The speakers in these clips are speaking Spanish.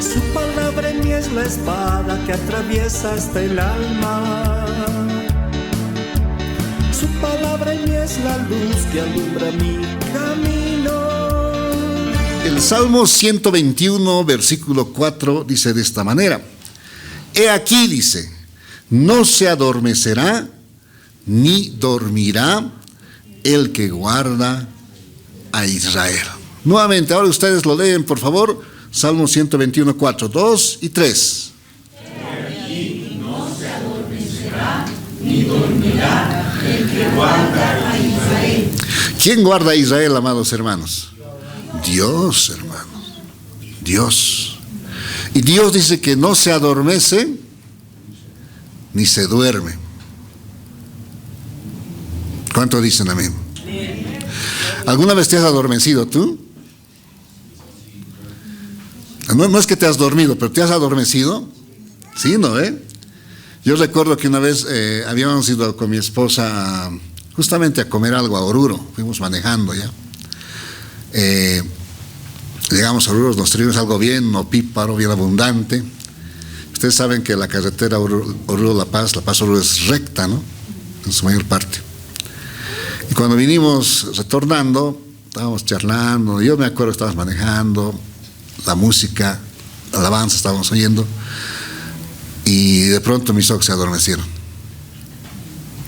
Su palabra en mí es la espada que atraviesa hasta el alma. Su palabra en mí es la luz que alumbra mi camino. El Salmo 121, versículo 4, dice de esta manera: He aquí, dice, no se adormecerá ni dormirá el que guarda a Israel. Nuevamente, ahora ustedes lo leen, por favor. Salmo 121, 4, 2 y 3. He aquí, no se adormecerá ni dormirá el que guarda a Israel. ¿Quién guarda a Israel, amados hermanos? Dios, hermanos. Dios. Y Dios dice que no se adormece ni se duerme. ¿Cuánto dicen amén? ¿Alguna vez te has adormecido tú? No es que te has dormido, pero te has adormecido. Sí, ¿no? Yo recuerdo que una vez habíamos ido con mi esposa justamente a comer algo a Oruro. Fuimos manejando ya. Llegamos a Oruro, nos traímos algo bien opíparo, bien abundante. Ustedes saben que la carretera Oruro-La Paz Oruro es recta, ¿no? En su mayor parte. Y cuando vinimos retornando, estábamos charlando. Yo me acuerdo que estábamos manejando, la música, la alabanza estábamos oyendo, y de pronto mis ojos se adormecieron.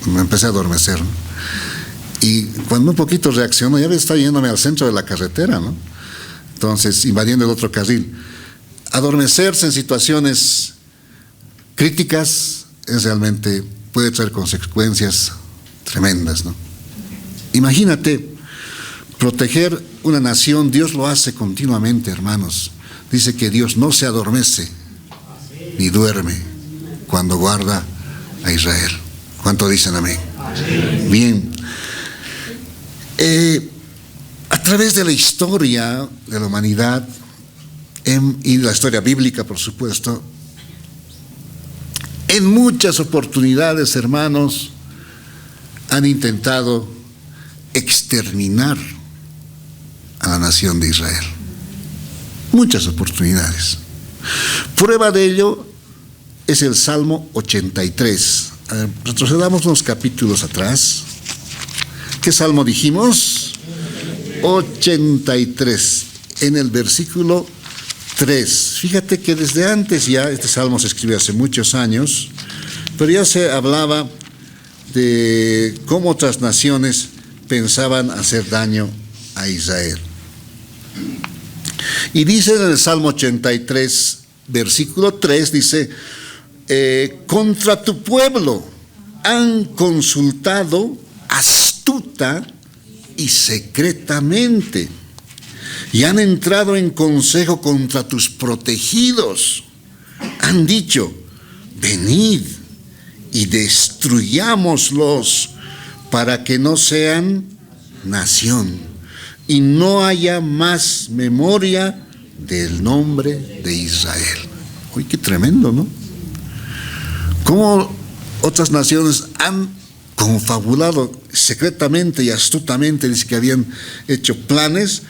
Me empecé a adormecer, ¿no? Y cuando un poquito reacciono, ya estaba yéndome al centro de la carretera, ¿no? Entonces, invadiendo el otro carril. Adormecerse en situaciones críticas es realmente, puede traer consecuencias tremendas, ¿no? Imagínate, proteger una nación, Dios lo hace continuamente, hermanos. Dice que Dios no se adormece ni duerme cuando guarda a Israel. ¿Cuánto dicen amén? Bien. A través de la historia de la humanidad y la historia bíblica, por supuesto, en muchas oportunidades, hermanos, han intentado exterminar a la nación de Israel. Muchas oportunidades. Prueba de ello es el Salmo 83. A ver, retrocedamos unos capítulos atrás. ¿Qué salmo dijimos? 83. En el versículo 3. Fíjate que desde antes ya, este salmo se escribió hace muchos años, pero ya se hablaba de cómo otras naciones pensaban hacer daño a Israel. Y dice en el Salmo 83, versículo 3, dice: contra tu pueblo han consultado astuta y secretamente, y han entrado en consejo contra tus protegidos. Han dicho: venid y destruyámoslos, para que no sean nación y no haya más memoria del nombre de Israel. Uy, qué tremendo, ¿no? Cómo otras naciones han confabulado secretamente y astutamente, dice que habían hecho planes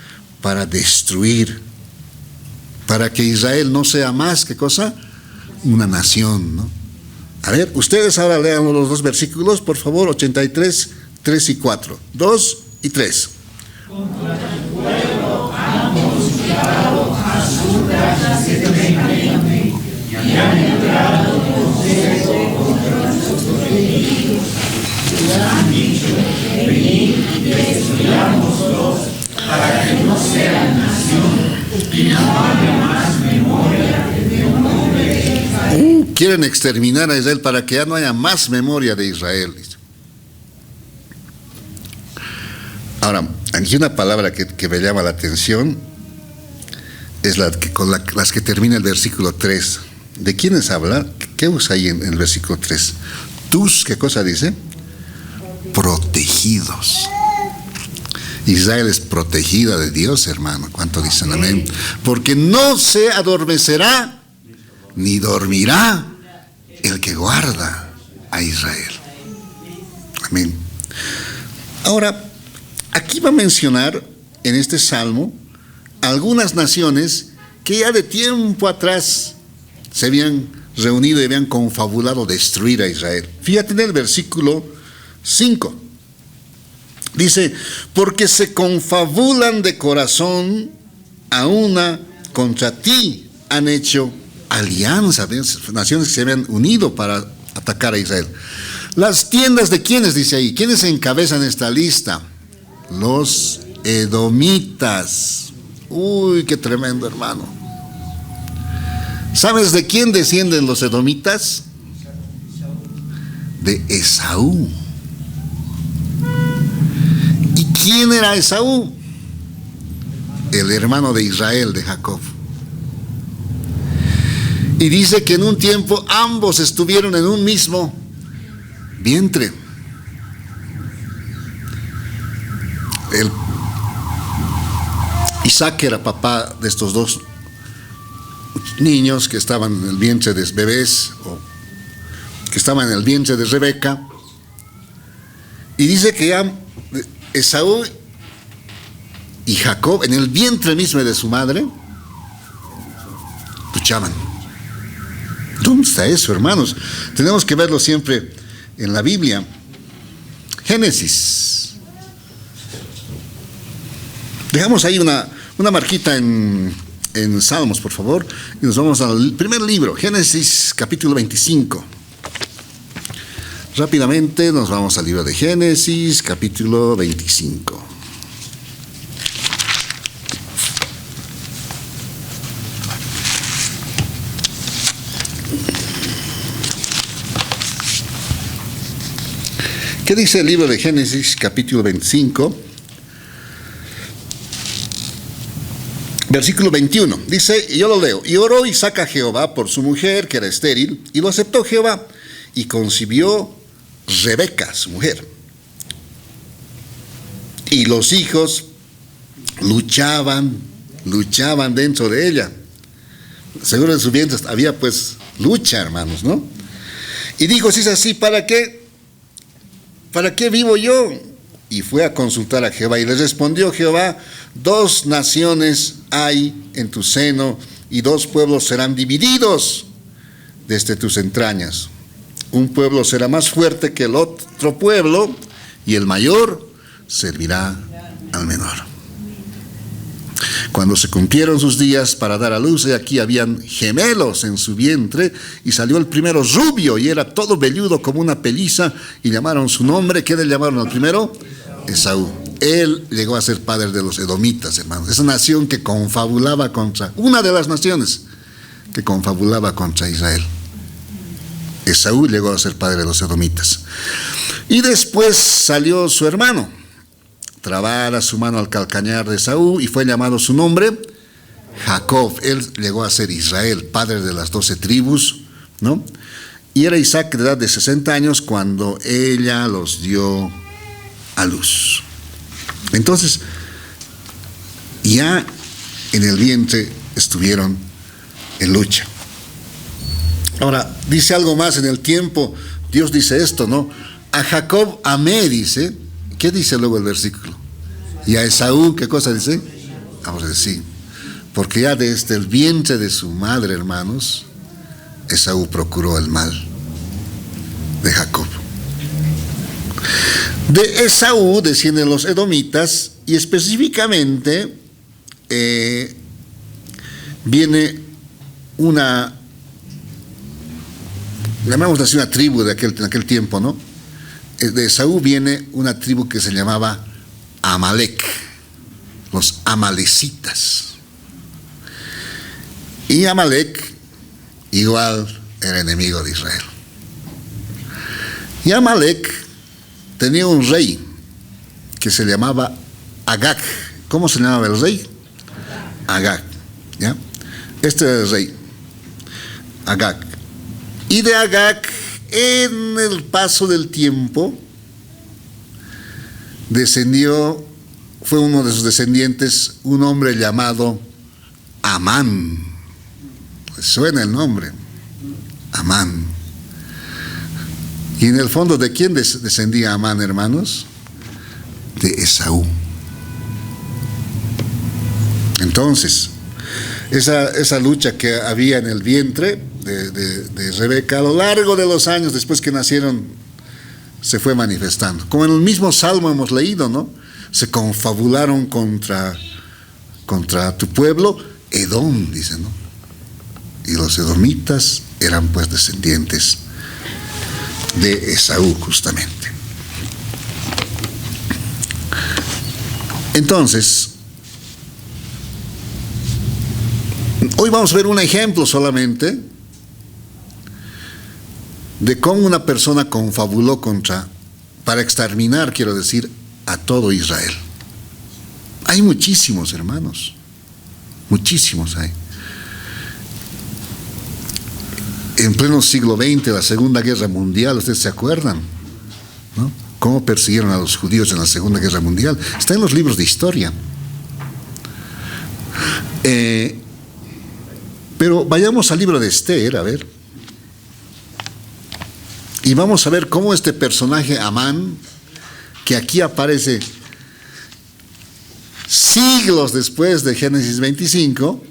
para destruir, para que Israel no sea más, ¿qué cosa? Una nación, ¿no? A ver, ustedes ahora lean los dos versículos, por favor, 83, 3 y 4. 2 y 3. Contra tu pueblo han consultado astuta y secretamente, y han entrado en consejo contra tus protegidos. Y han dicho: venid y destruyámoslos, para que no sean nación y no haya más memoria del nombre de Israel. Quieren exterminar a Israel para que ya no haya más memoria de Israel. Ahora, aquí una palabra que me llama la atención es las que termina el versículo 3. ¿De quiénes habla? ¿Qué usa ahí en el versículo 3? Tus, ¿qué cosa dice? Protegidos. Israel es protegida de Dios, hermano. ¿Cuánto dicen amén? Porque no se adormecerá ni dormirá el que guarda a Israel. Amén. Ahora, aquí va a mencionar en este salmo algunas naciones que ya de tiempo atrás se habían reunido y habían confabulado destruir a Israel. Fíjate en el versículo 5. Dice, porque se confabulan de corazón a una contra ti, han hecho alianza, naciones que se habían unido para atacar a Israel. Las tiendas de quiénes, dice ahí, ¿quiénes encabezan esta lista? Los edomitas. Uy, qué tremendo, hermano. ¿Sabes de quién descienden los edomitas? De Esaú. ¿Y quién era Esaú? El hermano de Israel, de Jacob. Y dice que en un tiempo ambos estuvieron en un mismo vientre. Isaac era papá de estos dos niños que estaban en el vientre de bebés, o que estaban en el vientre de Rebeca. Y dice que ya Esaú y Jacob, en el vientre mismo de su madre, luchaban. ¿Dónde está eso, hermanos? Tenemos que verlo siempre en la Biblia. Génesis. Dejamos ahí una marquita en Salmos, por favor, y nos vamos al primer libro, Génesis capítulo 25. Rápidamente nos vamos al libro de Génesis capítulo 25. ¿Qué dice el libro de Génesis capítulo 25? Versículo 21, dice, y yo lo leo, y oró Isaac a Jehová por su mujer, que era estéril, y lo aceptó Jehová, y concibió Rebeca, su mujer. Y los hijos luchaban dentro de ella. Seguro en su vientre había pues lucha, hermanos, ¿no? Y dijo, si es así, ¿para qué vivo yo? Y fue a consultar a Jehová, y le respondió Jehová, 2 naciones hay en tu seno, y 2 pueblos serán divididos desde tus entrañas. Un pueblo será más fuerte que el otro pueblo, y el mayor servirá al menor. Cuando se cumplieron sus días para dar a luz, y aquí habían gemelos en su vientre, y salió el primero rubio, y era todo velludo como una pelliza, y llamaron su nombre. ¿Qué le llamaron al primero? Esaú. Él llegó a ser padre de los edomitas, hermanos. Esa nación que confabulaba contra, una de las naciones que confabulaba contra Israel. Esaú llegó a ser padre de los edomitas. Y después salió su hermano, trabara su mano al calcañar de Esaú, y fue llamado su nombre Jacob. Él llegó a ser Israel, padre de las 12 tribus, ¿no? Y era Isaac de edad de 60 años cuando ella los dio a luz. Entonces, ya en el vientre estuvieron en lucha. Ahora, dice algo más en el tiempo. Dios dice esto, ¿no? A Jacob amé, dice. ¿Qué dice luego el versículo? Y a Esaú, ¿qué cosa dice? Vamos a decir, porque ya desde el vientre de su madre, hermanos, Esaú procuró el mal de Jacob. De Esaú descienden los edomitas, y específicamente viene una, llamémosla así, una tribu de en aquel tiempo, ¿no? De Esaú viene una tribu que se llamaba Amalek, los amalecitas. Y Amalek igual era enemigo de Israel. Y Amalek tenía un rey que se llamaba Agag. ¿Cómo se llamaba el rey? Agag, ¿ya? Este era el rey, Agag. Y de Agag, en el paso del tiempo, fue uno de sus descendientes, un hombre llamado Amán. Suena el nombre, Amán. Y en el fondo, ¿de quién descendía Amán, hermanos? De Esaú. Entonces, esa lucha que había en el vientre de Rebeca a lo largo de los años después que nacieron se fue manifestando. Como en el mismo Salmo hemos leído, ¿no? Se confabularon contra tu pueblo, Edom, dice, ¿no? Y los edomitas eran pues descendientes de Esaú, justamente. Entonces, hoy vamos a ver un ejemplo solamente de cómo una persona confabuló para exterminar, quiero decir, a todo Israel. Hay muchísimos, hermanos, muchísimos hay. En pleno siglo XX, la Segunda Guerra Mundial, ustedes se acuerdan, ¿no? Cómo persiguieron a los judíos en la Segunda Guerra Mundial. Está en los libros de historia. Pero vayamos al libro de Esther, a ver. Y vamos a ver cómo este personaje Amán, que aquí aparece siglos después de Génesis 25,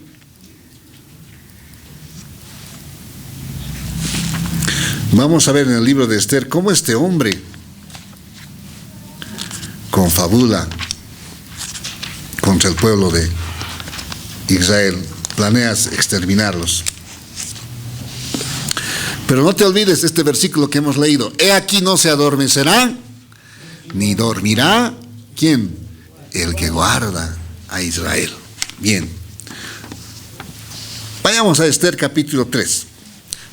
vamos a ver en el libro de Esther cómo este hombre confabula contra el pueblo de Israel, planeas exterminarlos. Pero no te olvides de este versículo que hemos leído. He aquí no se adormecerá, ni dormirá, ¿quién? El que guarda a Israel. Bien. Vayamos a Esther capítulo 3.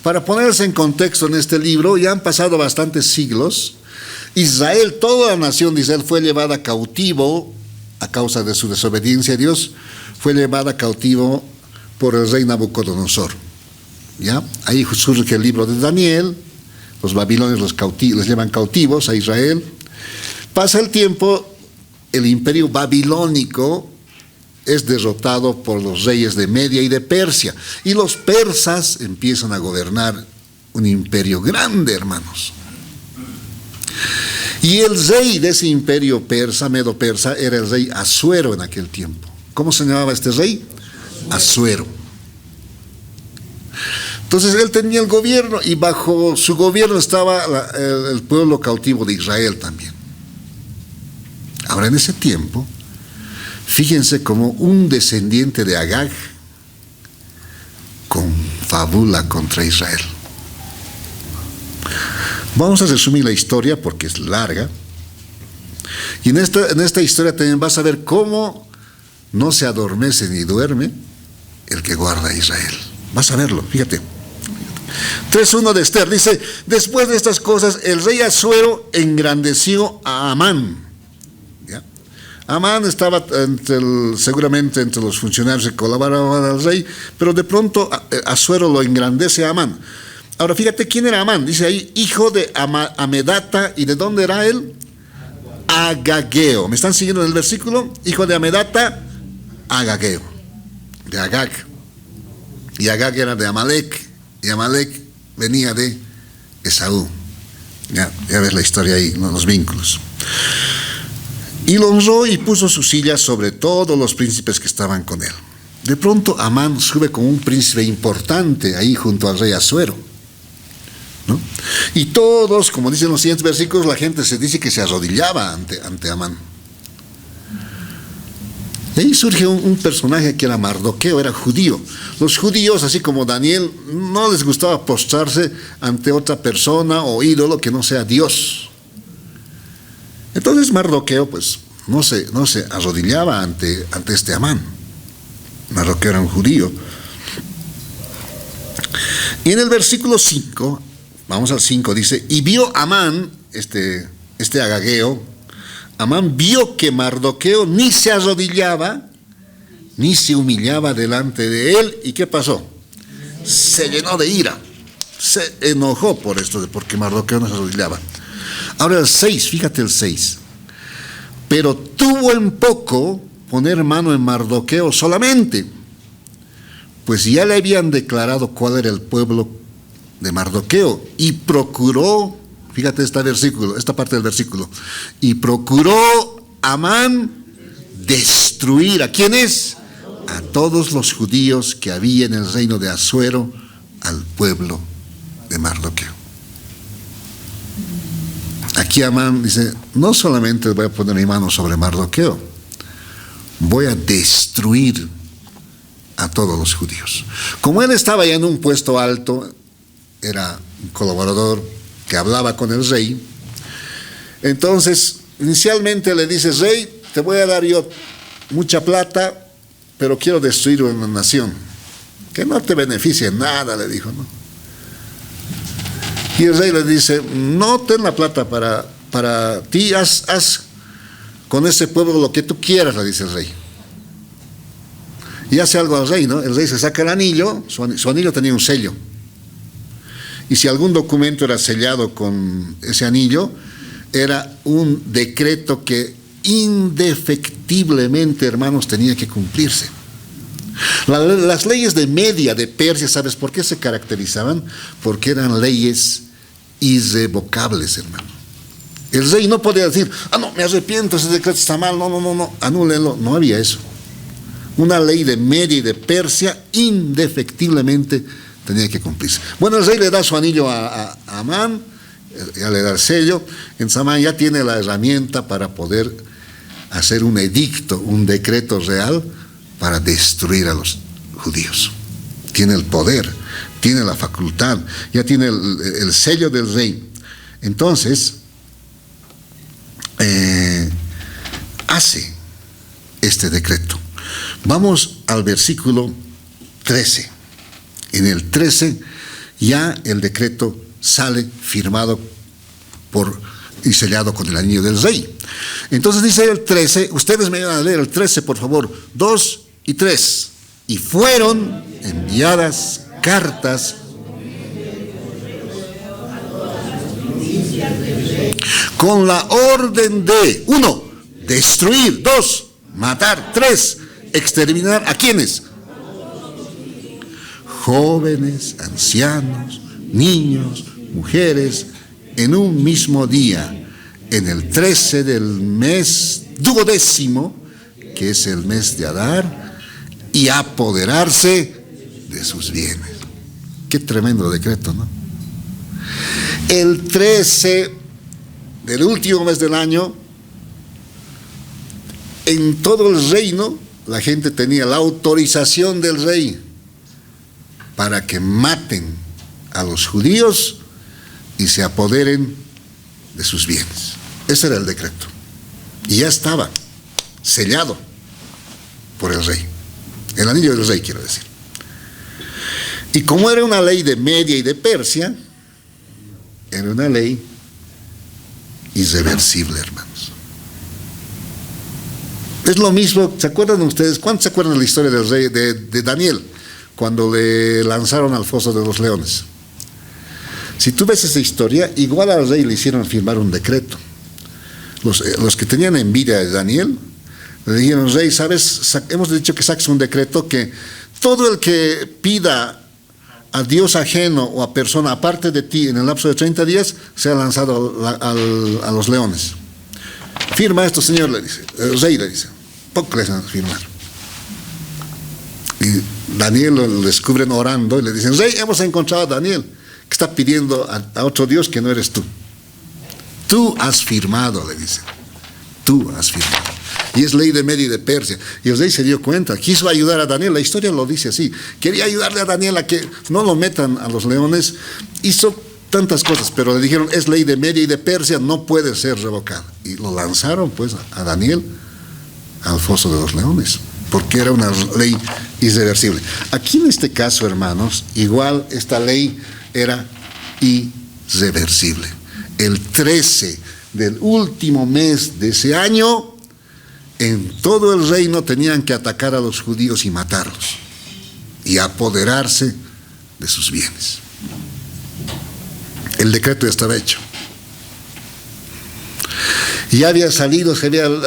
Para ponerse en contexto en este libro, ya han pasado bastantes siglos. Israel, toda la nación de Israel fue llevada cautivo a causa de su desobediencia a Dios, fue llevada cautivo por el rey Nabucodonosor. ¿Ya? Ahí surge el libro de Daniel, los babilonios les llevan cautivos a Israel. Pasa el tiempo, el imperio babilónico es derrotado por los reyes de Media y de Persia, y los persas empiezan a gobernar un imperio grande, hermanos. Y el rey de ese imperio persa, medo-persa, era el rey Asuero en aquel tiempo. ¿Cómo se llamaba este rey? Asuero. Entonces él tenía el gobierno y bajo su gobierno estaba el pueblo cautivo de Israel también. Ahora en ese tiempo, fíjense cómo un descendiente de Agag confabula contra Israel. Vamos a resumir la historia porque es larga. Y en esta historia también vas a ver cómo no se adormece ni duerme el que guarda a Israel. Vas a verlo, fíjate. 3:1 de Esther dice: después de estas cosas, el rey Asuero engrandeció a Amán. ¿Ya? Amán estaba seguramente entre los funcionarios que colaboraban al rey, pero de pronto Asuero lo engrandece a Amán. Ahora fíjate quién era Amán. Dice ahí, hijo de Amedata. ¿Y de dónde era él? Agageo. ¿Me están siguiendo en el versículo? Hijo de Amedata, Agageo. De Agag. Y Agag era de Amalek. Y Amalek venía de Esaú. Ya ves la historia ahí, ¿no? Los vínculos. Y lo honró y puso su silla sobre todos los príncipes que estaban con él. De pronto Amán sube como un príncipe importante ahí junto al rey Asuero, ¿no? Y todos, como dicen los siguientes versículos, la gente se dice que se arrodillaba ante Amán. Y ahí surge un personaje que era Mardoqueo, era judío. Los judíos, así como Daniel, no les gustaba postrarse ante otra persona o ídolo que no sea Dios. Entonces Mardoqueo pues no se arrodillaba ante este Amán. Mardoqueo era un judío. Y en el versículo 5, vamos al 5, dice: y vio Amán, este Agageo, Amán vio que Mardoqueo ni se arrodillaba, ni se humillaba delante de él. ¿Y qué pasó? Se llenó de ira, se enojó por esto, porque Mardoqueo no se arrodillaba. Ahora el 6, fíjate el 6. Pero tuvo en poco poner mano en Mardoqueo solamente, pues ya le habían declarado cuál era el pueblo de Mardoqueo, y procuró, fíjate esta parte del versículo, y procuró Amán destruir, ¿a quién es? a todos los judíos que había en el reino de Asuero al pueblo de Mardoqueo. Aquí Amán dice, no solamente voy a poner mi mano sobre Mardoqueo, voy a destruir a todos los judíos. Como él estaba ya en un puesto alto, era un colaborador que hablaba con el rey, entonces inicialmente le dice, rey, te voy a dar yo mucha plata, pero quiero destruir una nación, que no te beneficie en nada, le dijo, ¿no? Y el rey le dice, no ten la plata para ti, haz con ese pueblo lo que tú quieras, le dice el rey. Y hace algo al rey, ¿no? El rey se saca el anillo, su anillo tenía un sello. Y si algún documento era sellado con ese anillo, era un decreto que indefectiblemente, hermanos, tenía que cumplirse. Las leyes de Media, de Persia, ¿sabes por qué se caracterizaban? Porque eran leyes irrevocables, hermano. El rey no podía decir, no, me arrepiento, ese decreto está mal, no, anúlenlo. No había eso. Una ley de Media y de Persia indefectiblemente tenía que cumplirse. Bueno, el rey le da su anillo a Amán, ya le da el sello. En Amán ya tiene la herramienta para poder hacer un edicto, un decreto real para destruir a los judíos. Tiene el poder, tiene la facultad, ya tiene el sello del rey. Entonces, hace este decreto. Vamos al versículo 13. En el 13 ya el decreto sale firmado y sellado con el anillo del rey. Entonces dice el 13, ustedes me van a leer el 13 por favor, 2 y 3. Y fueron enviadas cartas con la orden de 1, destruir, 2, matar, 3, exterminar a quienes, jóvenes, ancianos, niños, mujeres, en un mismo día, en el 13 del mes 12º, que es el mes de Adar, y apoderarse de sus bienes. Qué tremendo decreto, ¿no? El 13 del último mes del año, en todo el reino, la gente tenía la autorización del rey para que maten a los judíos y se apoderen de sus bienes. Ese era el decreto. Y ya estaba sellado por el rey. El anillo del rey, quiero decir. Y como era una ley de Media y de Persia, era una ley irreversible, hermanos. Es lo mismo, ¿se acuerdan ustedes? ¿Cuántos se acuerdan de la historia del rey de Daniel? Cuando le lanzaron al foso de los leones. Si tú ves esa historia, igual al rey le hicieron firmar un decreto. Los que tenían envidia de Daniel, le dijeron, rey, ¿sabes? Hemos dicho que saques un decreto que todo el que pida a Dios ajeno o a persona aparte de ti en el lapso de 30 días, sea lanzado a los leones. Firma esto, señor, le dice. El rey le dice, poco les van a firmar. Y Daniel lo descubren orando y le dicen, rey, hemos encontrado a Daniel, que está pidiendo a otro Dios que no eres tú. Tú has firmado, le dicen. Tú has firmado. Y es ley de Media y de Persia. Y el rey se dio cuenta, quiso ayudar a Daniel, la historia lo dice así. Quería ayudarle a Daniel a que no lo metan a los leones. Hizo tantas cosas, pero le dijeron, es ley de Media y de Persia, no puede ser revocada. Y lo lanzaron pues a Daniel al foso de los leones, porque era una ley irreversible. Aquí en este caso, hermanos, igual esta ley era irreversible. El 13 del último mes de ese año, en todo el reino tenían que atacar a los judíos y matarlos y apoderarse de sus bienes. El decreto ya estaba hecho. Y ya había salido,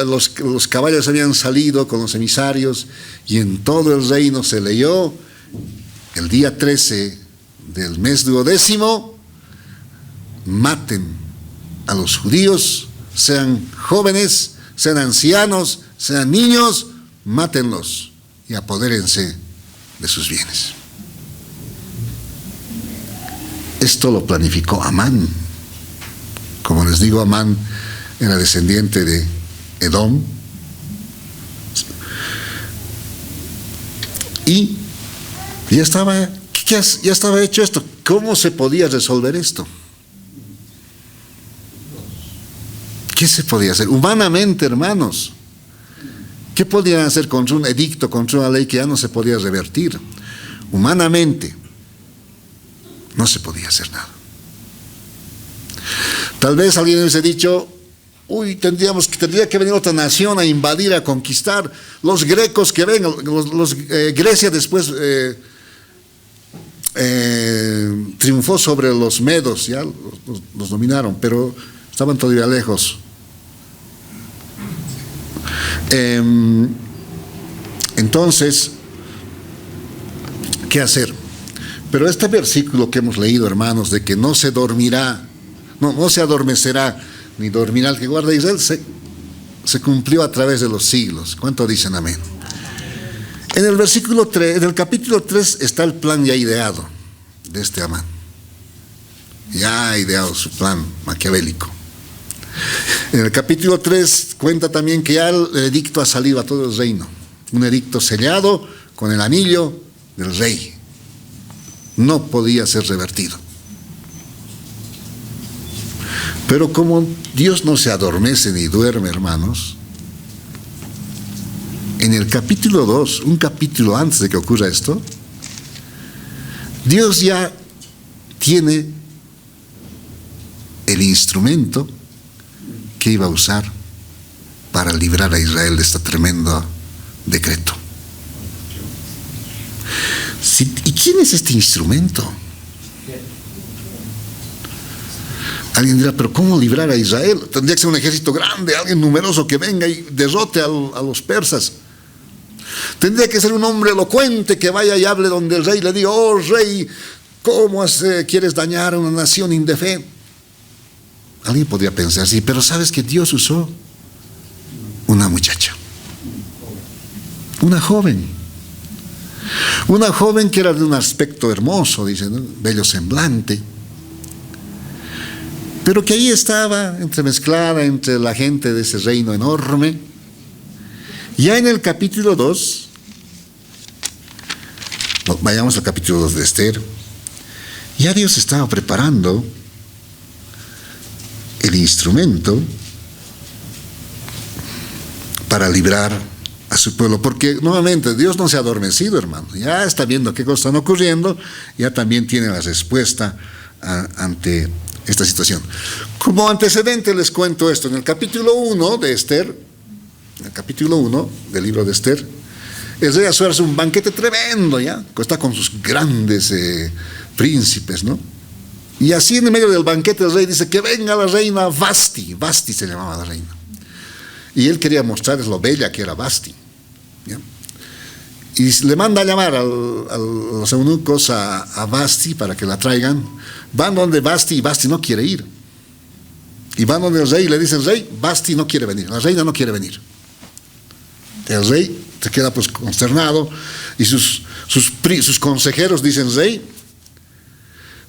los caballos habían salido con los emisarios y en todo el reino se leyó el día 13 del mes 12º, maten a los judíos, sean jóvenes, sean ancianos, sean niños, mátenlos y apodérense de sus bienes. Esto lo planificó Amán. Como les digo, Amán era descendiente de Edom. Y ya estaba hecho esto. ¿Cómo se podía resolver esto? ¿Qué se podía hacer? Humanamente, hermanos, ¿qué podían hacer contra un edicto, contra una ley que ya no se podía revertir? Humanamente, no se podía hacer nada. Tal vez alguien hubiese dicho, tendría que venir otra nación a invadir, a conquistar. Los grecos que vengan, Grecia después triunfó sobre los medos, ya los dominaron, pero estaban todavía lejos. Entonces, ¿qué hacer? Pero este versículo que hemos leído, hermanos, de que no se adormecerá ni dormirá el que guarda a Israel, se cumplió a través de los siglos. ¿Cuánto dicen amén? En el versículo 3, en el capítulo 3 está el plan ya ideado de este Amán. Ya ha ideado su plan maquiavélico. En el capítulo 3 cuenta también que ya el edicto ha salido a todo el reino. Un edicto sellado con el anillo del rey. No podía ser revertido. Pero como Dios no se adormece ni duerme, hermanos, en el capítulo 2, un capítulo antes de que ocurra esto, Dios ya tiene el instrumento que iba a usar para librar a Israel de este tremendo decreto. ¿Y quién es este instrumento? Alguien dirá, pero ¿cómo librar a Israel? Tendría que ser un ejército grande, alguien numeroso que venga y derrote a los persas. Tendría que ser un hombre elocuente que vaya y hable donde el rey le diga, oh rey, ¿cómo quieres dañar a una nación indefensa? Alguien podría pensar así, pero ¿sabes que Dios usó una muchacha? Una joven que era de un aspecto hermoso, dice, ¿no? Bello semblante, pero que ahí estaba entremezclada entre la gente de ese reino enorme. Ya en el capítulo 2, vayamos al capítulo 2 de Esther, ya Dios estaba preparando el instrumento para librar a su pueblo, porque nuevamente Dios no se ha adormecido, hermano, ya está viendo qué cosas están ocurriendo, ya también tiene la respuesta ante esta situación. Como antecedente les cuento esto. En el capítulo 1 de Esther, en el capítulo 1 del libro de Esther, el rey Asuero hace un banquete tremendo, ya, está con sus grandes príncipes, ¿no? Y así en medio del banquete el rey dice que venga la reina Vasti se llamaba la reina, y él quería mostrarles lo bella que era Vasti, ¿ya? Y le manda a llamar a los eunucos a Vasti para que la traigan. Van donde Vasti y Vasti no quiere ir. Y van donde el rey y le dicen, rey, Vasti no quiere venir, la reina no quiere venir. El rey se queda pues consternado y sus consejeros dicen, rey,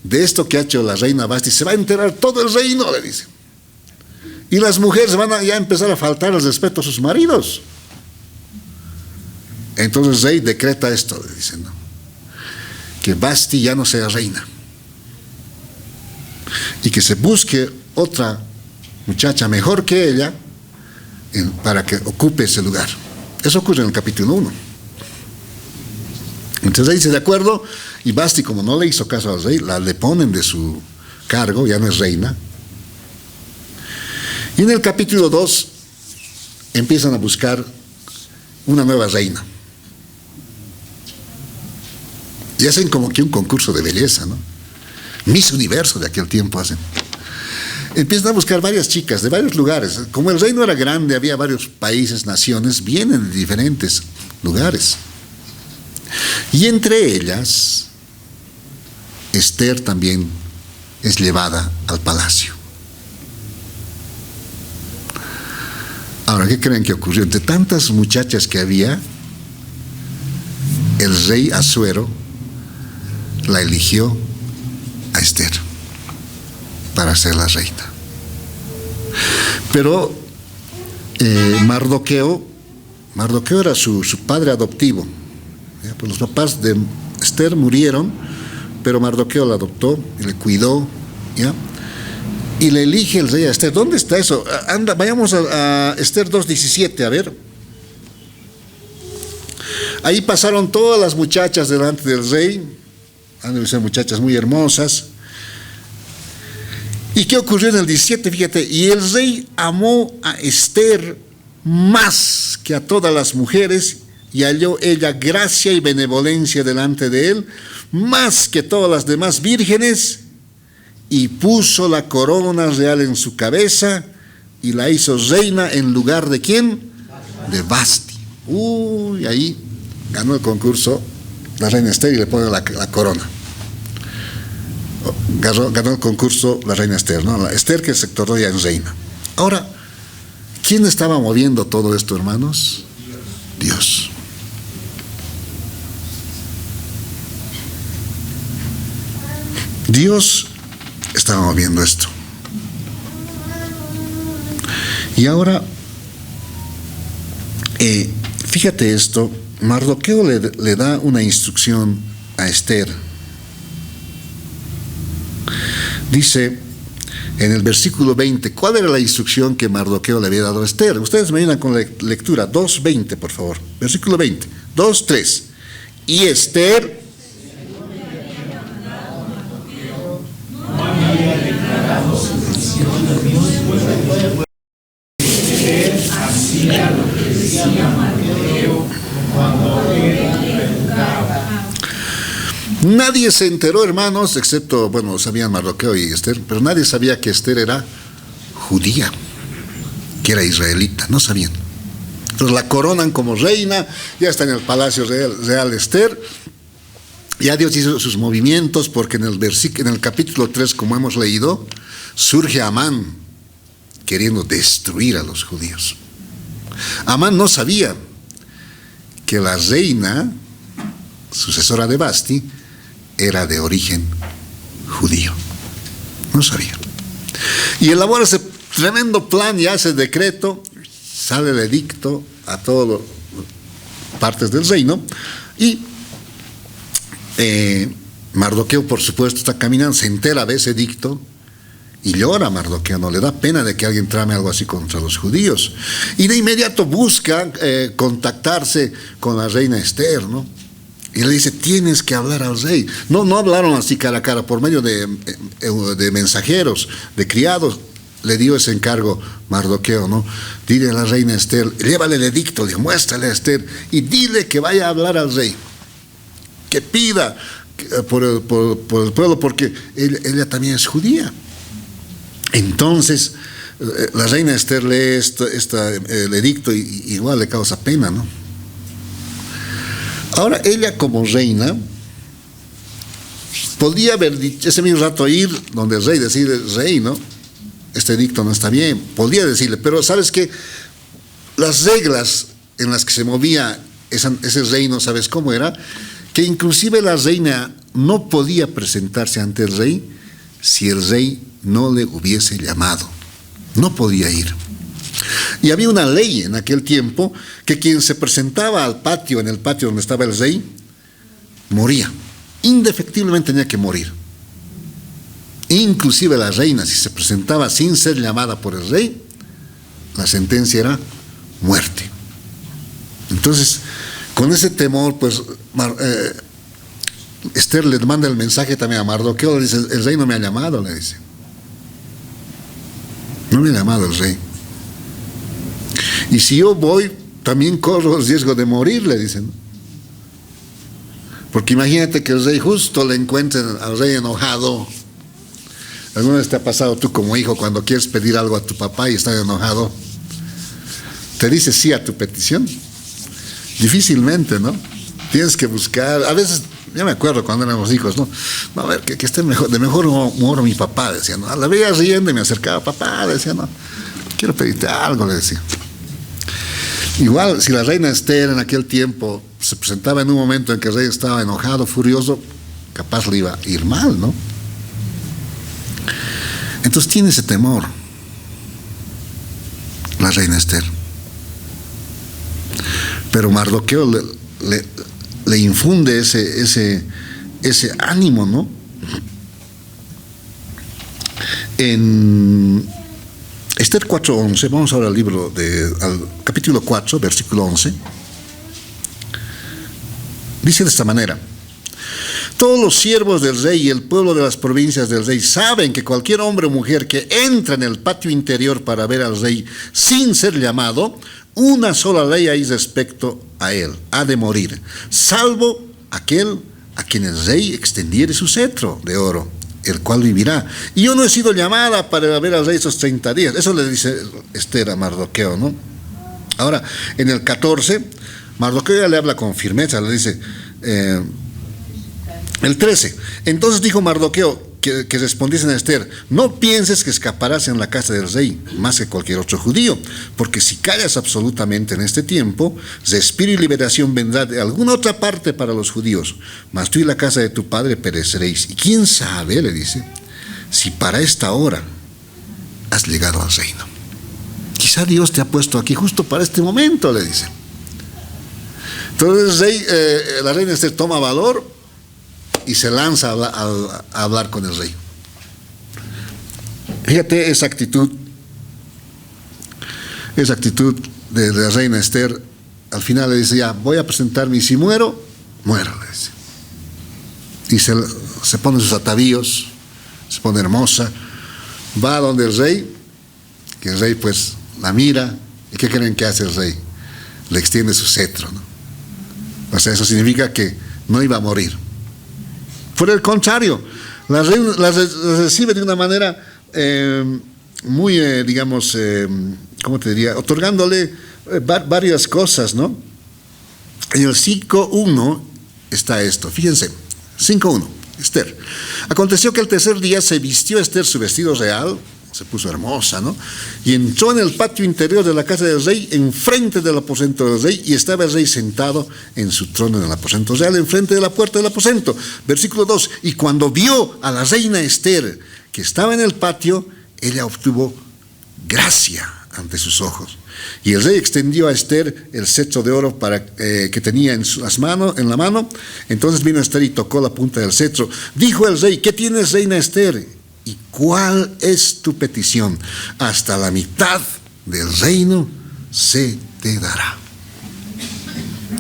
de esto que ha hecho la reina Vasti se va a enterar todo el reino, le dicen. Y las mujeres van a ya empezar a faltar el respeto a sus maridos. Entonces el rey decreta esto, le dicen, ¿no? Que Vasti ya no sea reina y que se busque otra muchacha mejor que ella para que ocupe ese lugar. Eso ocurre en el capítulo 1. Entonces el rey dice de acuerdo, y Vasti, como no le hizo caso al rey, la deponen de su cargo, ya no es reina. Y en el capítulo 2 empiezan a buscar una nueva reina. Y hacen como que un concurso de belleza, ¿no? Miss Universo de aquel tiempo hacen. Empiezan a buscar varias chicas de varios lugares. Como el reino era grande, había varios países, naciones, vienen de diferentes lugares. Y entre ellas, Esther también es llevada al palacio. Ahora, ¿qué creen que ocurrió? Entre tantas muchachas que había, el rey Asuero la eligió a Esther para ser la reina. Pero Mardoqueo era su padre adoptivo. ¿Ya? Pues los papás de Esther murieron, pero Mardoqueo la adoptó y le cuidó, ¿ya? Y le elige el rey a Esther. ¿Dónde está eso? Anda, vayamos a Esther 2:17, a ver. Ahí pasaron todas las muchachas delante del rey. Han de ser muchachas muy hermosas. ¿Y qué ocurrió en el 17? Fíjate, y el rey amó a Esther más que a todas las mujeres, y halló ella gracia y benevolencia delante de él, más que todas las demás vírgenes, y puso la corona real en su cabeza, y la hizo reina en lugar de ¿quién? De Vasti. Uy, ahí ganó el concurso la reina Esther y le pone la corona. Ganó el concurso la reina Esther, ¿no? La Esther que se tornó ya en reina. Ahora, ¿quién estaba moviendo todo esto, hermanos? Dios. Dios estaba moviendo esto. Y ahora, fíjate esto, Mardoqueo le da una instrucción a Esther. Dice en el versículo 20, ¿cuál era la instrucción que Mardoqueo le había dado a Esther? Ustedes me ayudan con la lectura, 2:20, por favor. Versículo 20, 2:3. Y Esther hacía lo que decía Mardoqueo cuando él preguntaba. Nadie se enteró, hermanos, excepto, bueno, sabían Mardoqueo y Esther, pero nadie sabía que Esther era judía, que era israelita, no sabían. Entonces la coronan como reina, ya está en el palacio real Esther. Ya Dios hizo sus movimientos, porque en el capítulo 3, como hemos leído, surge Amán queriendo destruir a los judíos. Amán no sabía que la reina, sucesora de Vasti, era de origen judío. No sabía. Y elabora ese tremendo plan y hace decreto, sale el edicto a todas las partes del reino, y Mardoqueo, por supuesto, está caminando, se entera de ese edicto y llora. Mardoqueo, no le da pena de que alguien trame algo así contra los judíos, y de inmediato busca contactarse con la reina Esther, ¿no? Y le dice, tienes que hablar al rey. No hablaron así cara a cara, por medio de mensajeros, de criados. Le dio ese encargo Mardoqueo, ¿no? Dile a la reina Esther, llévale el edicto, muéstrale a Esther y dile que vaya a hablar al rey, que pida por el pueblo, porque ella también es judía. Entonces la reina Esther lee el edicto y igual le causa pena, ¿no? Ahora ella, como reina, podía haber dicho ese mismo rato, ir donde el rey, decirle, rey, ¿no? Este edicto no está bien, podía decirle, pero ¿sabes qué? Las reglas en las que se movía ese reino, ¿sabes cómo era? Que inclusive la reina no podía presentarse ante el rey si el rey no le hubiese llamado. No podía ir. Y había una ley en aquel tiempo que quien se presentaba al patio, en el patio donde estaba el rey, moría. Indefectiblemente tenía que morir. Inclusive la reina, si se presentaba sin ser llamada por el rey, la sentencia era muerte. Entonces, con ese temor, pues Esther le manda el mensaje también a Mardoqueo, le dice, el rey no me ha llamado, le dice. No me ha llamado el rey. Y si yo voy, también corro el riesgo de morir, le dicen. Porque imagínate que el rey justo le encuentre al rey enojado. ¿Alguna vez te ha pasado tú como hijo cuando quieres pedir algo a tu papá y está enojado? ¿Te dice sí a tu petición? Difícilmente, ¿no? Tienes que buscar, a veces, ya me acuerdo cuando éramos hijos, ¿no? A ver, que esté mejor, de mejor humor mi papá, decía, ¿no? La veía riendo y me acercaba, papá, decía, no, quiero pedirte algo, le decía. Igual, si la reina Esther en aquel tiempo se presentaba en un momento en que el rey estaba enojado, furioso, capaz le iba a ir mal, ¿no? Entonces tiene ese temor la reina Esther. Pero Mardoqueo le infunde ese ánimo, ¿no? En Esther 4:11, vamos ahora al al capítulo 4, versículo 11. Dice de esta manera: todos los siervos del rey y el pueblo de las provincias del rey saben que cualquier hombre o mujer que entra en el patio interior para ver al rey sin ser llamado, una sola ley hay respecto a él: ha de morir, salvo aquel a quien el rey extendiere su cetro de oro, el cual vivirá. Y yo no he sido llamada para ver al rey esos 30 días. Eso le dice Esther a Mardoqueo, ¿no? Ahora, en el 14, Mardoqueo ya le habla con firmeza, le dice, el 13, entonces dijo Mardoqueo que respondiesen a Esther: no pienses que escaparás en la casa del rey más que cualquier otro judío, porque si callas absolutamente en este tiempo, respiro y liberación vendrá de alguna otra parte para los judíos, mas tú y la casa de tu padre pereceréis. Y quién sabe, le dice, si para esta hora has llegado al reino. Quizá Dios te ha puesto aquí justo para este momento, le dice. Entonces la reina Esther toma valor y se lanza a hablar con el rey. Fíjate esa actitud de la reina Esther. Al final le dice: ya, voy a presentarme, y si muero, muero, le dice. Y se pone sus atavíos, se pone hermosa, va donde el rey, que el rey pues la mira, y ¿qué creen que hace el rey? Le extiende su cetro, ¿no? O sea, eso significa que no iba a morir. Por el contrario, la recibe de una manera muy, digamos, ¿cómo te diría? Otorgándole varias cosas, ¿no? En el 5:1 está esto, fíjense, 5:1, Esther. Aconteció que el tercer día se vistió Esther su vestido real, se puso hermosa, ¿no? Y entró en el patio interior de la casa del rey, enfrente del aposento del rey, y estaba el rey sentado en su trono en el aposento real, enfrente de la puerta del aposento. Versículo 2, y cuando vio a la reina Esther que estaba en el patio, ella obtuvo gracia ante sus ojos. Y el rey extendió a Esther el cetro de oro que tenía en la mano. Entonces vino Esther y tocó la punta del cetro. Dijo el rey: ¿qué tienes, reina Esther? ¿Y cuál es tu petición? Hasta la mitad del reino se te dará.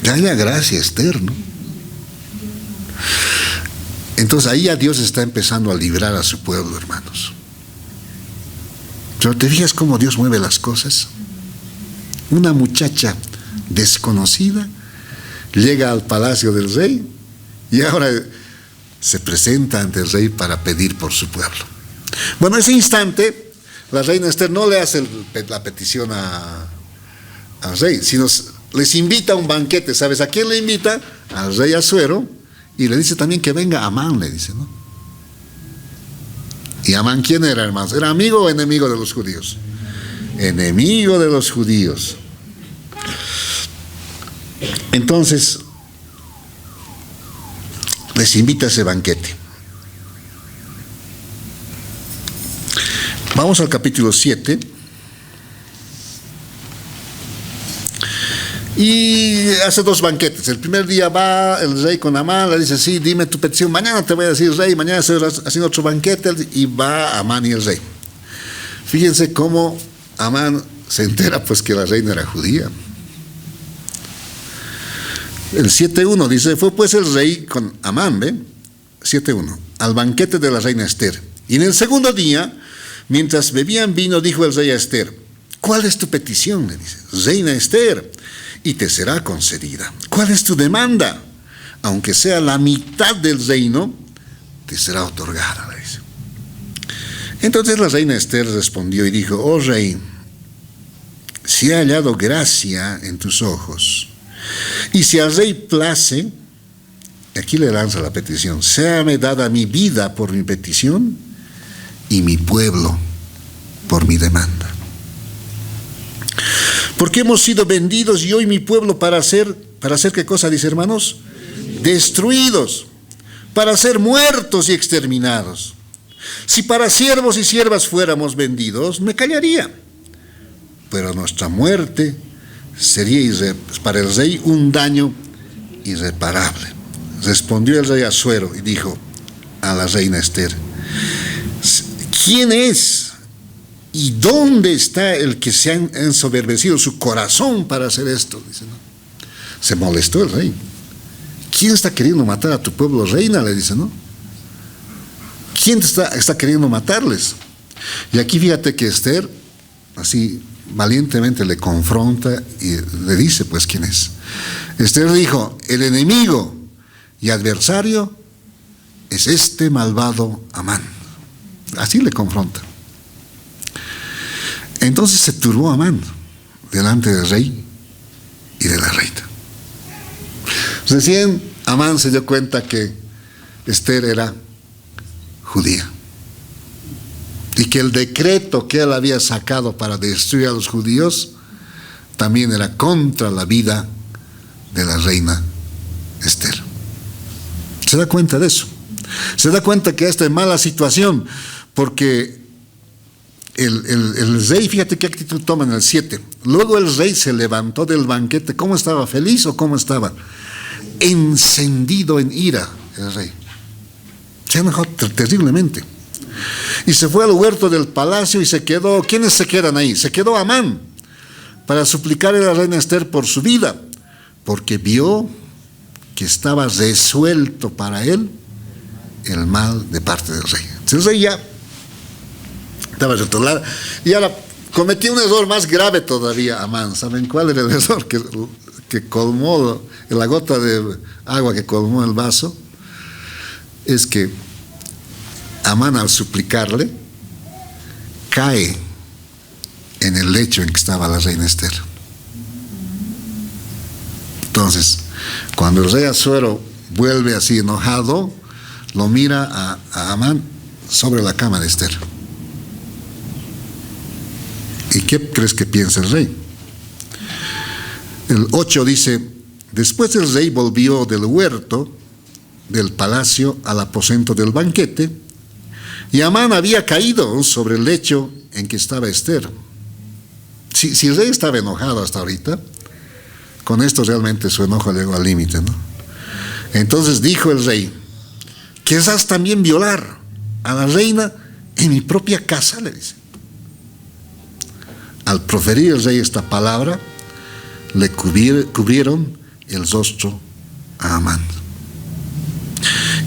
Dale gracia, Esther, ¿no? Entonces ahí ya Dios está empezando a librar a su pueblo, hermanos. Pero ¿te fijas cómo Dios mueve las cosas? Una muchacha desconocida llega al palacio del rey y ahora se presenta ante el rey para pedir por su pueblo. Bueno, en ese instante, la reina Esther no le hace la petición al rey, sino les invita a un banquete. ¿Sabes a quién le invita? Al rey Asuero, y le dice también que venga Amán, le dice, ¿no? ¿Y Amán quién era, hermanos? ¿Era amigo o enemigo de los judíos? Enemigo de los judíos. Entonces, les invita a ese banquete. Vamos al capítulo 7. Y hace 2 banquetes. El primer día va el rey con Amán, le dice: sí, dime tu petición, mañana te voy a decir, rey, mañana estoy haciendo otro banquete. Y va Amán y el rey. Fíjense cómo Amán se entera pues que la reina era judía. El 7:1 dice: fue pues el rey con Amán, ¿ven? 7:1, al banquete de la reina Esther. Y en el segundo día, mientras bebían vino, dijo el rey a Esther: ¿cuál es tu petición? Le dice: reina Esther, y te será concedida. ¿Cuál es tu demanda? Aunque sea la mitad del reino, te será otorgada, le dice. Entonces la reina Esther respondió y dijo: oh rey, si he hallado gracia en tus ojos, y si al rey place, aquí le lanza la petición: séame dada mi vida por mi petición y mi pueblo por mi demanda. Porque hemos sido vendidos yo y mi pueblo para hacer ¿qué cosa dice, hermanos? Destruidos, para ser muertos y exterminados. Si para siervos y siervas fuéramos vendidos, me callaría. Pero nuestra muerte sería para el rey un daño irreparable. Respondió el rey Asuero y dijo a la reina Esther: ¿quién es y dónde está el que se ha ensoberbecido su corazón para hacer esto? Dice, ¿no? Se molestó el rey. ¿Quién está queriendo matar a tu pueblo, reina? Le dice, ¿no? ¿Quién está queriendo matarles? Y aquí fíjate que Esther, así valientemente le confronta y le dice, pues, ¿quién es? Esther dijo: el enemigo y adversario es este malvado Amán. Así le confronta. Entonces se turbó Amán delante del rey y de la reina. Recién Amán se dio cuenta que Esther era judía y que el decreto que él había sacado para destruir a los judíos también era contra la vida de la reina Esther. Se da cuenta de eso. Se da cuenta que esta es mala situación, porque el rey, fíjate qué actitud toma en el 7. Luego el rey se levantó del banquete. ¿Cómo estaba? ¿Feliz o cómo estaba? Encendido en ira el rey. Se enojó terriblemente. Y se fue al huerto del palacio y se quedó. ¿Quiénes se quedan ahí? Se quedó Amán para suplicarle a la reina Esther por su vida, porque vio que estaba resuelto para él el mal de parte del rey. Entonces el rey ya estaba resuelto. Y ahora cometió un error más grave todavía Amán. ¿Saben cuál era el error? Que colmó la gota de agua que colmó el vaso. Es que Amán, al suplicarle, cae en el lecho en que estaba la reina Esther. Entonces, cuando el rey Asuero vuelve así enojado, lo mira a Amán sobre la cama de Esther. ¿Y qué crees que piensa el rey? El 8 dice: después el rey volvió del huerto del palacio al aposento del banquete, y Amán había caído sobre el lecho en que estaba Esther. Si el rey estaba enojado hasta ahorita, con esto realmente su enojo llegó al límite, ¿no? Entonces dijo el rey: ¿querrás también violar a la reina en mi propia casa? Le dice. Al proferir el rey esta palabra, le cubrieron el rostro a Amán.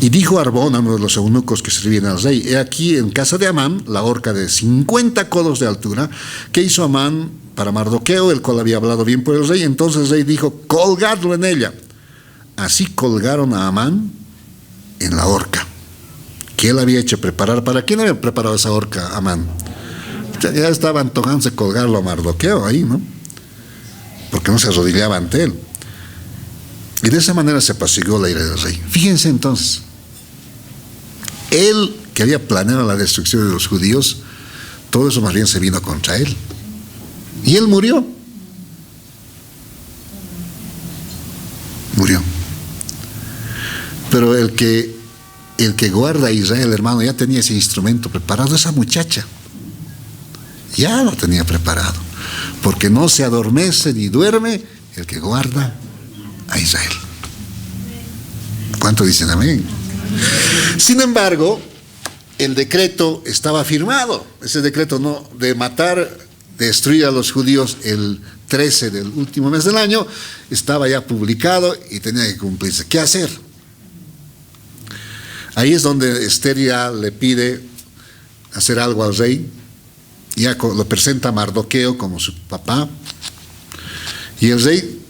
Y dijo Arbón, uno de los eunucos que servían al rey: he aquí en casa de Amán la horca de 50 codos de altura que hizo Amán para Mardoqueo, el cual había hablado bien por el rey. Entonces el rey dijo: colgadlo en ella. Así colgaron a Amán en la horca que él había hecho preparar. ¿Para quién había preparado esa horca Amán? Ya estaba antojándose colgarlo a Mardoqueo ahí, ¿no? Porque no se arrodillaba ante él. Y de esa manera se apaciguó la ira del rey. Fíjense entonces, él que había planeado la destrucción de los judíos, todo eso más bien se vino contra él. Y él murió. Murió. Pero el que guarda a Israel, hermano, ya tenía ese instrumento preparado. Esa muchacha ya lo tenía preparado, porque no se adormece ni duerme el que guarda a Israel. ¿Cuánto dicen amén? Sin embargo, el decreto estaba firmado. Ese decreto no de matar, destruir a los judíos el 13 del último mes del año estaba ya publicado y tenía que cumplirse. ¿Qué hacer? Ahí es donde Esther ya le pide hacer algo al rey. Ya lo presenta a Mardoqueo como su papá, y el rey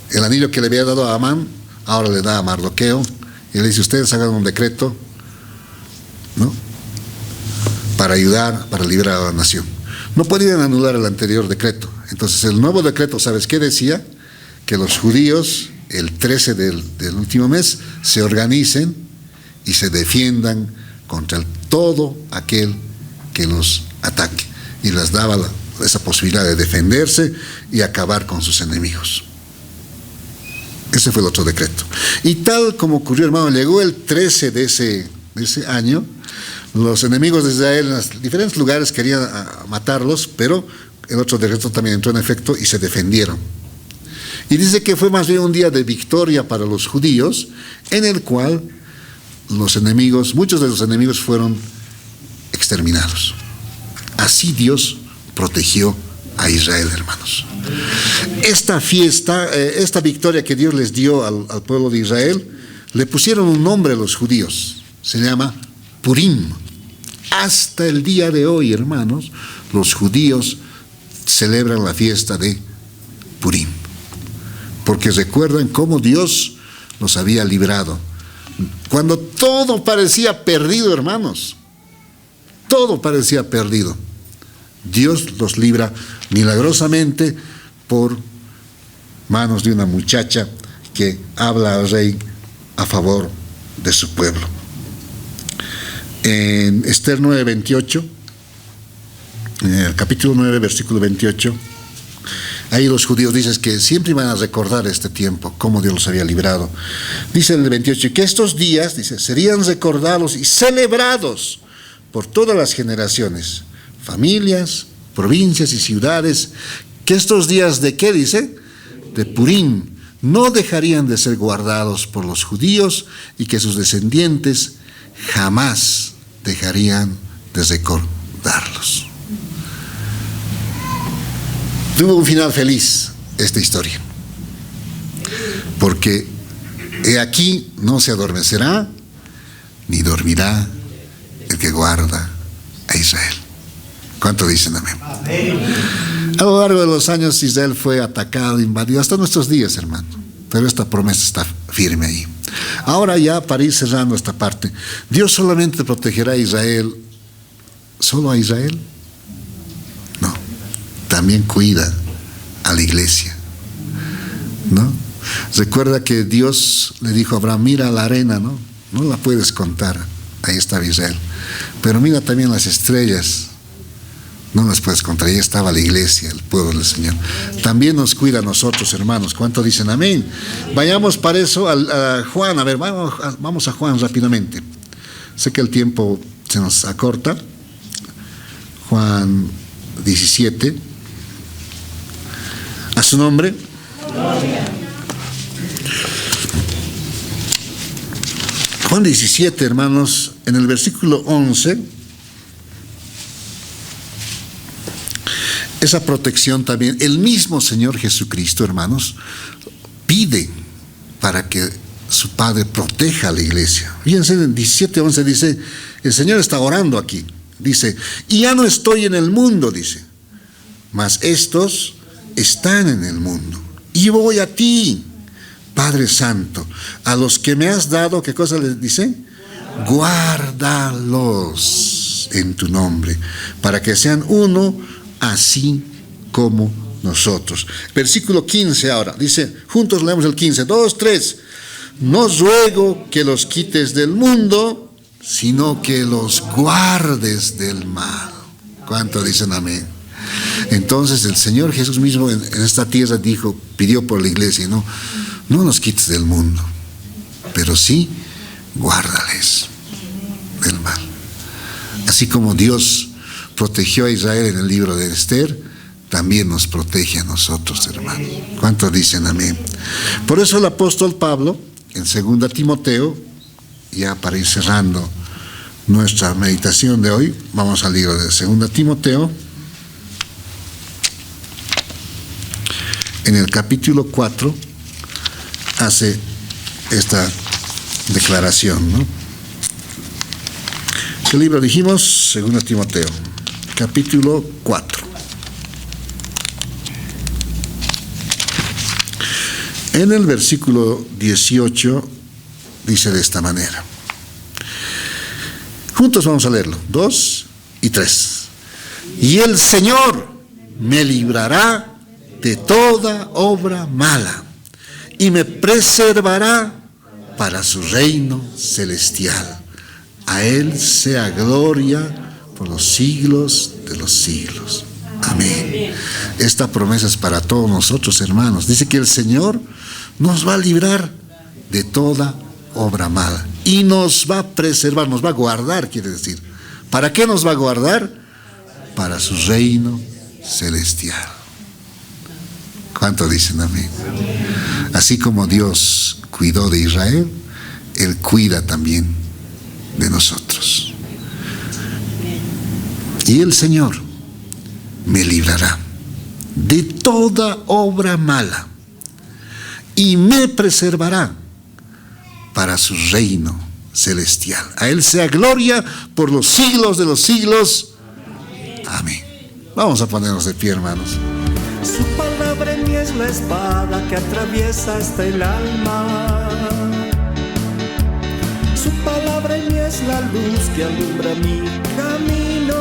el anillo que le había dado a Amán ahora le da a Mardoqueo y le dice: ustedes hagan un decreto, ¿no?, para ayudar, para librar a la nación. No podían anular el anterior decreto. Entonces el nuevo decreto, ¿sabes qué decía? Que los judíos el 13 del último mes se organicen y se defiendan contra todo aquel que los ataque, y les daba esa posibilidad de defenderse y acabar con sus enemigos. Ese fue el otro decreto. Y tal como ocurrió, hermano, llegó el 13 de ese año, los enemigos de Israel en los diferentes lugares querían matarlos, pero el otro decreto también entró en efecto y se defendieron. Y dice que fue más bien un día de victoria para los judíos, en el cual los enemigos, muchos de los enemigos fueron exterminados. Así Dios protegió a Israel, hermanos. Esta fiesta, esta victoria que Dios les dio al pueblo de Israel, le pusieron un nombre a los judíos. Se llama Purim. Hasta el día de hoy, hermanos, los judíos celebran la fiesta de Purim, porque recuerdan cómo Dios los había librado. Cuando todo parecía perdido, hermanos, todo parecía perdido, Dios los libra milagrosamente por manos de una muchacha que habla al rey a favor de su pueblo. En Esther 9:28, en el capítulo 9, versículo 28, ahí los judíos dicen que siempre iban a recordar este tiempo, cómo Dios los había librado. Dice en el 28 que estos días, dice, serían recordados y celebrados por todas las generaciones, familias, provincias y ciudades, que estos días de ¿qué dice? De Purim, no dejarían de ser guardados por los judíos y que sus descendientes jamás dejarían de recordarlos. Tuvo un final feliz esta historia, porque he aquí no se adormecerá ni dormirá el que guarda a Israel. ¿Cuánto dicen amén? A lo largo de los años Israel fue atacado, invadido, hasta nuestros días, hermano, pero esta promesa está firme ahí. Ahora ya, para ir cerrando esta parte, ¿Dios solamente protegerá a Israel, solo a Israel? No, también cuida a la iglesia, ¿no? Recuerda que Dios le dijo a Abraham, mira la arena, ¿no? No la puedes contar, ahí estaba Israel, pero mira también las estrellas, no las puedes contar, ahí estaba la iglesia, el pueblo del Señor. También nos cuida a nosotros, hermanos. ¿Cuánto dicen amén? Vayamos para eso a Juan. A ver, vamos a Juan rápidamente. Sé que el tiempo se nos acorta. Juan 17. A su nombre. Juan 17, hermanos, en el versículo 11. Esa protección también, el mismo Señor Jesucristo, hermanos, pide para que su Padre proteja a la iglesia. Fíjense, en 17:11 dice, el Señor está orando aquí, dice, y ya no estoy en el mundo, dice, mas estos están en el mundo, y voy a ti, Padre Santo, a los que me has dado, ¿qué cosa les dice? Guárdalos en tu nombre, para que sean uno, así como nosotros. Versículo 15 ahora, dice, juntos leemos el 15, 2, 3, no ruego que los quites del mundo, sino que los guardes del mal. ¿Cuánto dicen amén? Entonces el Señor Jesús mismo en esta tierra dijo, pidió por la iglesia, no nos quites del mundo, pero sí guárdales del mal. Así como Dios protegió a Israel en el libro de Esther, también nos protege a nosotros, hermano. ¿Cuántos dicen amén? Por eso el apóstol Pablo, en 2 Timoteo, ya para ir cerrando nuestra meditación de hoy, vamos al libro de 2 Timoteo, en el capítulo 4, hace esta declaración, ¿no? ¿Qué libro dijimos? 2 Timoteo. Capítulo 4. En el versículo 18 dice de esta manera. Juntos vamos a leerlo. 2 y 3. Y el Señor me librará de toda obra mala y me preservará para su reino celestial. A Él sea gloria por los siglos de los siglos. Amén. Esta promesa es para todos nosotros, hermanos. Dice que el Señor nos va a librar de toda obra mala y nos va a preservar, nos va a guardar, quiere decir. ¿Para qué nos va a guardar? Para su reino celestial. ¿Cuánto dicen amén? Así como Dios cuidó de Israel, Él cuida también de nosotros. Y el Señor me librará de toda obra mala y me preservará para su reino celestial. A Él sea gloria por los siglos de los siglos. Amén. Vamos a ponernos de pie, hermanos. Su palabra en mí es la espada que atraviesa hasta el alma. Su palabra en mí es la luz que alumbra mi camino.